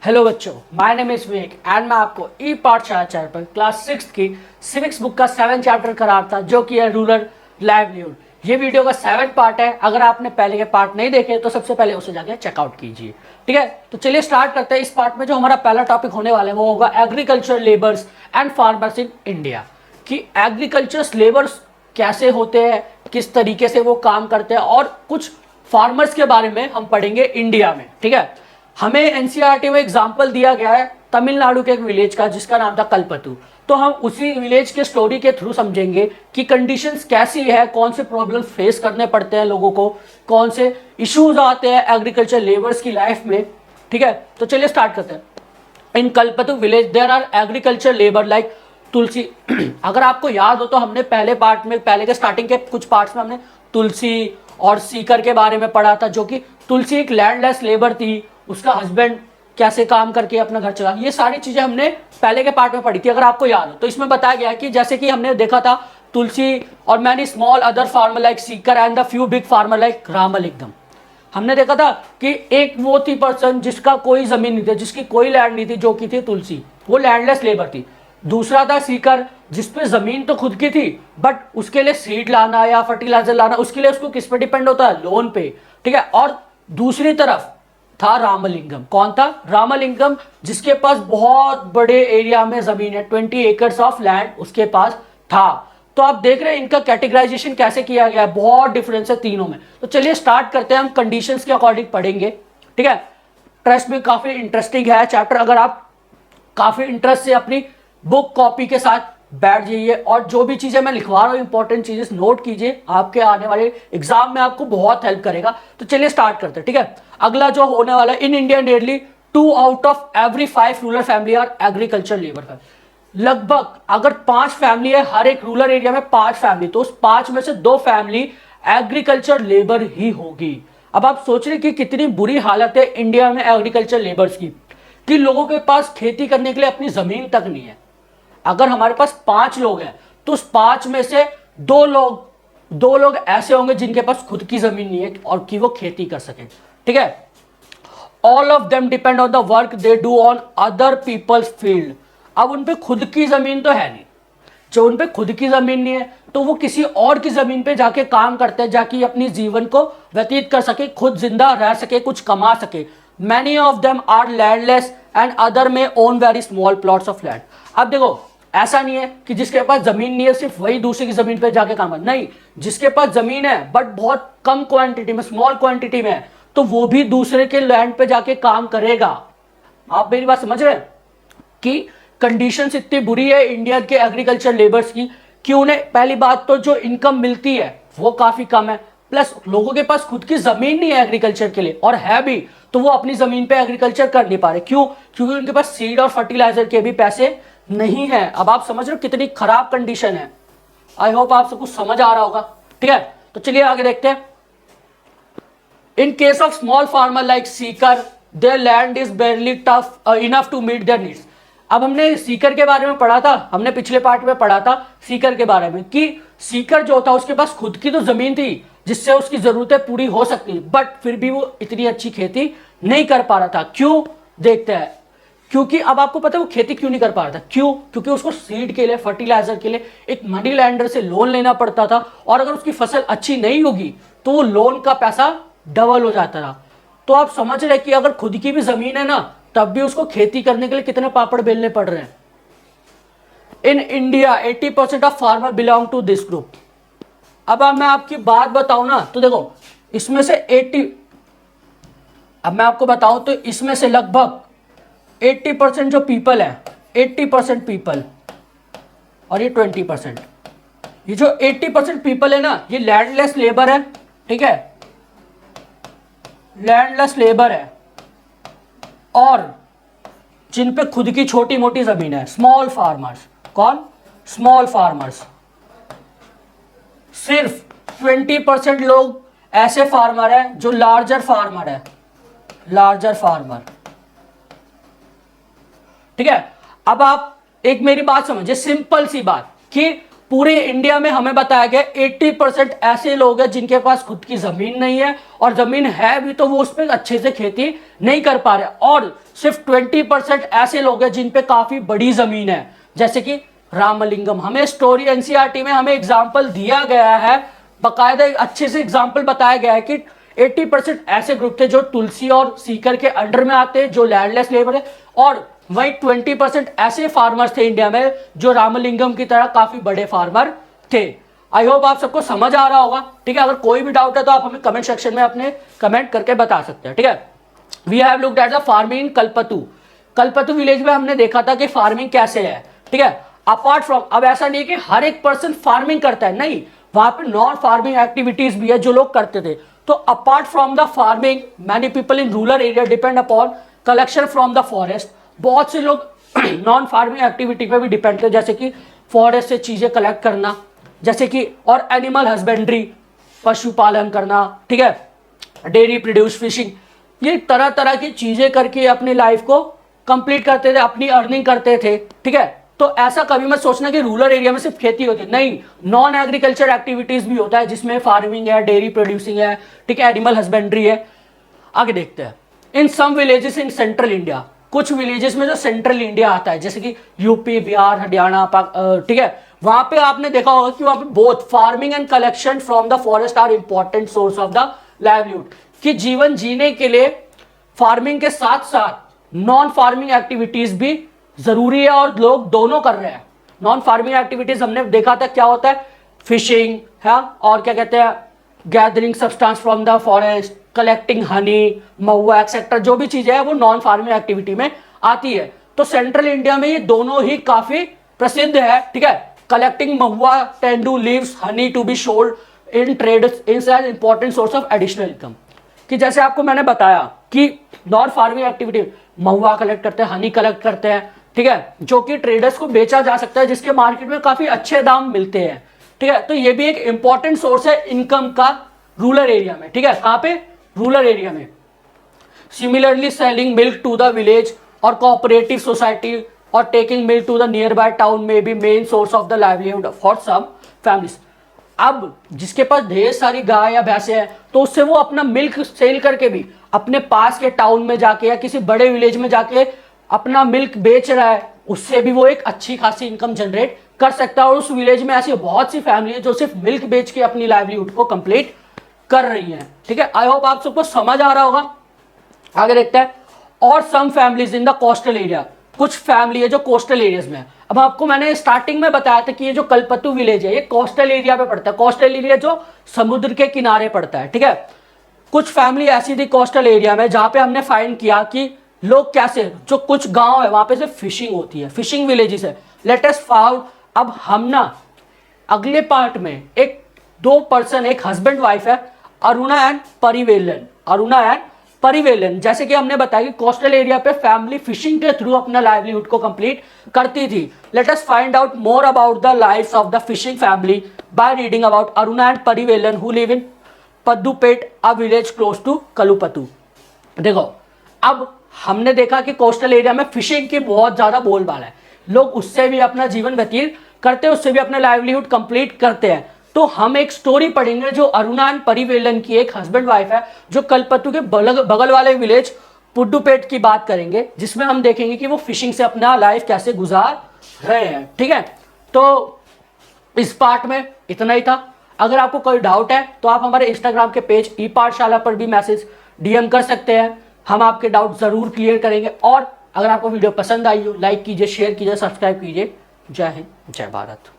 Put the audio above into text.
Hello बच्चों, my name is Vivek and मैं आपको ई पाठशाला चैनल पर क्लास 6 की सिविक्स बुक का 7 चैप्टर करा था जो कि है रूरल लाइवलीहुड। ये वीडियो का 7 पार्ट है। अगर आपने पहले के पार्ट नहीं देखे तो सबसे पहले उसे जाके चेकआउट कीजिए। ठीक है, तो चलिए स्टार्ट करते हैं। इस पार्ट में जो हमारा पहला टॉपिक होने वाला है वो होगा agriculture labours and farmers in India. कि एग्रीकल्चर लेबर्स कैसे होते हैं, किस तरीके से वो काम करते हैं और कुछ फार्मर्स के बारे में हम पढ़ेंगे इंडिया में। ठीक है, हमें एनसीईआरटी में एग्जाम्पल दिया गया है तमिलनाडु के एक विलेज का जिसका नाम था कल्पतु। तो हम उसी विलेज के स्टोरी के थ्रू समझेंगे कि कंडीशंस कैसी है, कौन से प्रॉब्लम फेस करने पड़ते हैं लोगों को, कौन से इश्यूज आते हैं एग्रीकल्चर लेबर्स की लाइफ में। ठीक है, तो चलिए स्टार्ट करते हैं। In Kalpattu village there are agriculture labour like Tulsi. अगर आपको याद हो तो हमने पहले पार्ट में, पहले के स्टार्टिंग के कुछ पार्ट्स में हमने तुलसी और सीकर के बारे में पढ़ा था। जो कि तुलसी एक लैंडलेस लेबर थी, उसका हस्बैंड कैसे काम करके अपना घर चला, ये सारी चीजें हमने पहले के पार्ट में पढ़ी थी अगर आपको याद हो। तो इसमें बताया गया है कि जैसे कि हमने देखा था तुलसी और many small other farmer like seeker and the few big farmer like Ramalingam. हमने देखा था कि एक वो थी पर्सन जिसका कोई जमीन नहीं थी, जिसकी कोई लैंड नहीं थी, जो कि थी तुलसी, वो लैंडलेस लेबर थी। दूसरा था सीकर जिसपे जमीन तो खुद की थी बट उसके लिए सीड लाना या फर्टिलाइजर लाना, उसके लिए उसको किस पे डिपेंड होता है, लोन पे। ठीक है, और दूसरी तरफ था रामलिंगम। कौन था? रामलिंगम, जिसके पास बहुत बड़े एरिया में जमीन है, 20 एकर्स ऑफ लैंड उसके पास था। तो आप देख रहे हैं इनका कैटेगराइजेशन कैसे किया गया है, बहुत डिफरेंस है तीनों में। तो चलिए स्टार्ट करते हैं, हम कंडीशंस के अकॉर्डिंग पढ़ेंगे। ठीक है, ट्रस्ट में काफी इंटरेस्टिंग है चैप्टर। अगर आप काफी इंटरेस्ट से अपनी बुक कॉपी के साथ बैठ जाइए और जो भी चीजें मैं लिखवा रहा हूं इंपॉर्टेंट चीजें नोट कीजिए, आपके आने वाले एग्जाम में आपको बहुत हेल्प करेगा। तो चलिए स्टार्ट करते हैं। ठीक है, अगला जो होने वाला है, in India nearly 2 out of every 5 rural family are agriculture labour. लगभग अगर 5 फैमिली है हर एक रूरल एरिया में, 5 फैमिली, तो उस 5 में से 2 फैमिली एग्रीकल्चर लेबर ही होगी। अब आप सोच रहे कि कितनी बुरी हालत है इंडिया में एग्रीकल्चर लेबर्स की, कि लोगों के पास खेती करने के लिए अपनी जमीन तक नहीं है। अगर हमारे पास 5 लोग हैं तो उस 5 में से 2 लोग ऐसे होंगे जिनके पास खुद की जमीन नहीं है और कि वो खेती कर सके। ठीक है, all of them depend on the work they do on other peoples field. अब उन पे खुद की जमीन तो है नहीं, जो उन पे खुद की जमीन नहीं है तो वो किसी और की जमीन पे जाके काम करते हैं, जाके अपनी जीवन को व्यतीत कर सके, खुद जिंदा रह सके, कुछ कमा सके। Many of them are landless and other may own very small plots of land. अब देखो, ऐसा नहीं है कि जिसके पास जमीन नहीं है सिर्फ वही दूसरे की जमीन पे जाके काम कर, नहीं, जिसके पास जमीन है बट बहुत कम क्वांटिटी में, स्मॉल क्वांटिटी में है, तो वो भी दूसरे के लैंड पे जाके काम करेगा। आप मेरी बात समझ रहे हैं कि कंडीशंस इतनी बुरी है इंडिया के एग्रीकल्चर लेबर्स की कि उन्हें पहली बात तो जो इनकम मिलती है वो काफी कम है, प्लस लोगों के पास खुद की जमीन नहीं है एग्रीकल्चर के लिए, और है भी तो वो अपनी जमीन पे एग्रीकल्चर कर नहीं पा रहे। क्यों? क्योंकि उनके पास सीड और फर्टिलाइजर के भी पैसे नहीं है। अब आप समझ रहे हो कितनी खराब कंडीशन है। आई होप आप सब कुछ समझ आ रहा होगा। ठीक है, तो चलिए आगे देखते हैं। In case of small farmer like Sekar their land is barely tough enough to meet their needs. अब हमने सीकर के बारे में पढ़ा था, हमने पिछले पार्ट में पढ़ा था सीकर के बारे में कि सीकर जो था उसके पास खुद की तो जमीन थी जिससे उसकी जरूरतें पूरी हो सकती, बट फिर भी वो इतनी अच्छी खेती नहीं कर पा रहा था। क्यों? देखते हैं। क्योंकि अब आपको पता है वो खेती क्यों नहीं कर पा रहा था? क्यों? क्योंकि उसको सीड के लिए, फर्टिलाइजर के लिए एक मनी लैंडर से लोन लेना पड़ता था, और अगर उसकी फसल अच्छी नहीं होगी तो वो लोन का पैसा डबल हो जाता था। तो आप समझ रहे कि अगर खुद की भी जमीन है ना, तब भी उसको खेती करने के लिए कितने पापड़ बेलने पड़ रहे हैं। In India 80% of farmer belong to this group. अब मैं आपकी बात बताऊं ना, तो देखो इसमें से 80, अब मैं आपको बताऊं तो इसमें से लगभग 80% जो पीपल है, 80% पीपल, और ये 20%, ये जो 80% पीपल है ना, ये लैंडलेस लेबर है। ठीक है, लैंडलेस लेबर है और जिन पे खुद की छोटी मोटी जमीन है, स्मॉल फार्मर्स। कौन? Small farmers. सिर्फ 20% लोग ऐसे फार्मर है जो लार्जर फार्मर है, लार्जर फार्मर। ठीक है, अब आप एक मेरी बात समझिए, सिंपल सी बात, कि पूरे इंडिया में हमें बताया गया 80% ऐसे लोग हैं जिनके पास खुद की जमीन नहीं है, और जमीन है भी तो वो उस पर अच्छे से खेती नहीं कर पा रहे, और सिर्फ 20% ऐसे लोग हैं जिन पे काफी बड़ी जमीन है, जैसे कि रामलिंगम। हमें स्टोरी एनसीईआरटी में हमें एग्जाम्पल दिया गया है, बाकायदा अच्छे से एग्जाम्पल बताया गया है कि 80% ऐसे ग्रुप थे जो तुलसी और सीकर के अंडर में आते हैं, जो लैंडलेस लेबर है, और वही 20% ऐसे फार्मर्स थे इंडिया में जो रामलिंगम की तरह काफी बड़े फार्मर थे। आई होप आप सबको समझ आ रहा होगा, ठीक है। अगर कोई भी डाउट है तो आप हमें कमेंट सेक्शन में अपने कमेंट करके बता सकते हैं, ठीक है। We have looked at the farming in Kalpattu. Kalpattu village में हमने देखा था कि फार्मिंग कैसे है, ठीक है। अपार्ट फ्रॉम, अब ऐसा नहीं है कि हर एक पर्सन फार्मिंग करता है, नहीं, वहां पे नॉन फार्मिंग एक्टिविटीज भी है जो लोग करते थे। तो apart from the farming many people in rural area depend upon collection from the forest. बहुत से लोग नॉन फार्मिंग एक्टिविटी पे भी डिपेंड थे, जैसे कि फॉरेस्ट से चीजें कलेक्ट करना, जैसे कि और एनिमल हस्बेंड्री, पशुपालन करना, ठीक है, डेयरी प्रोड्यूस, फिशिंग, ये तरह तरह की चीजें करके अपनी लाइफ को कंप्लीट करते थे, अपनी अर्निंग करते थे, ठीक है। तो ऐसा कभी मत सोचना कि रूरल एरिया में सिर्फ खेती होती है, नहीं, नॉन एग्रीकल्चर एक्टिविटीज भी होता है जिसमें फार्मिंग है, डेयरी प्रोड्यूसिंग है, ठीक है, एनिमल हस्बेंड्री है। आगे देखते हैं। In some villages in central India, कुछ विलेजेस में जो सेंट्रल इंडिया आता है जैसे कि यूपी, बिहार, हरियाणा, ठीक है, वहां पे आपने देखा होगा कि वहां पे both farming and collection from the forest are important source of the livelihood, कि जीवन जीने के लिए फार्मिंग के साथ साथ नॉन फार्मिंग एक्टिविटीज भी जरूरी है, और लोग दोनों कर रहे हैं। नॉन फार्मिंग एक्टिविटीज हमने देखा था क्या होता है, फिशिंग है, और क्या कहते हैं, gathering substance from the forest, collecting Honey, Mahua etcetera, जो भी चीजें है वो नॉन फार्मिंग एक्टिविटी में आती है। तो सेंट्रल इंडिया में ये दोनों ही काफी प्रसिद्ध है, ठीक है। Collecting mahua, tendu leaves, honey to be sold in trade is an important source of additional income. कि जैसे आपको मैंने बताया कि नॉन फार्मिंग एक्टिविटी, महुआ कलेक्ट करते हैं, हनी कलेक्ट करते हैं, ठीक है, जो कि ट्रेडर्स को बेचा जा सकता है, जिसके मार्केट में काफी अच्छे दाम मिलते हैं, ठीक है। तो ये भी एक इंपॉर्टेंट सोर्स है इनकम का रूरल एरिया में, ठीक है। कहां पे, रूरल एरिया में। Similarly selling milk to the village और कोऑपरेटिव सोसाइटी और taking milk to the nearby town may be main source of the livelihood for some families. अब जिसके पास ढेर सारी गाय या भैंसे हैं तो उससे वो अपना मिल्क सेल करके भी अपने पास के टाउन में जाके या किसी बड़े विलेज में जाके अपना मिल्क बेच रहा है, उससे भी वो एक अच्छी खासी इनकम जनरेट कर सकता है। और उस विलेज में ऐसी बहुत सी फैमिली है जो सिर्फ मिल्क बेच के अपनी लाइवलीहुड को कंप्लीट कर रही है, ठीक है। आई होप आप सबको समझ आ रहा होगा। आगे देखते हैं। और some families in the coastal area, कुछ फैमिली है जो कोस्टल एरियाज में है। अब आपको मैंने स्टार्टिंग में बताया था कि ये जो कलपतु विलेज है ये कोस्टल एरिया पे पड़ता है, कोस्टल एरिया जो समुद्र के किनारे पड़ता है, ठीक है। कुछ फैमिली ऐसी थी कोस्टल एरिया में जहां पे हमने फाइंड किया कि लोग कैसे, जो कुछ गांव है वहां पे से फिशिंग होती है, फिशिंग विलेजेस है। लेट अस फाउंड, अब हम ना अगले पार्ट में एक दो पर्सन, एक हस्बैंड वाइफ है, अरुणा एंड परिवेलन, अरुणा एंड परिवेलन। जैसे कि हमने बताया कि कोस्टल एरिया पे फैमिली फिशिंग के थ्रू अपना लाइवलीहुड को कंप्लीट करती थी। Let us find out more about the life of the fishing family by reading about Aruna and Paravelan who live in Pudupet, a village close to Kalpattu. देखो, अब हमने देखा कि कोस्टल एरिया में फिशिंग की बहुत ज्यादा बोलबाला है, लोग उससे भी अपना जीवन व्यतीत करते हैं, उससे भी अपना लाइवलीहुड कंप्लीट करते हैं। तो हम एक स्टोरी पढ़ेंगे जो अरुणा एंड परिवेलन की, एक हस्बैंड वाइफ है जो कलपतु के बगल वाले विलेज पुड्डुपेट की बात करेंगे, जिसमें हम देखेंगे कि वो फिशिंग से अपना लाइफ कैसे गुजार रहे हैं, ठीक है। तो इस पार्ट में इतना ही था। अगर आपको कोई डाउट है तो आप हमारे इंस्टाग्राम के पेज ई पाठशाला पर भी मैसेज डीएम कर सकते हैं, हम आपके डाउट जरूर क्लियर करेंगे। और अगर आपको वीडियो पसंद आई हो, लाइक कीजिए, शेयर कीजिए, सब्सक्राइब कीजिए। जय हिंद, जय भारत।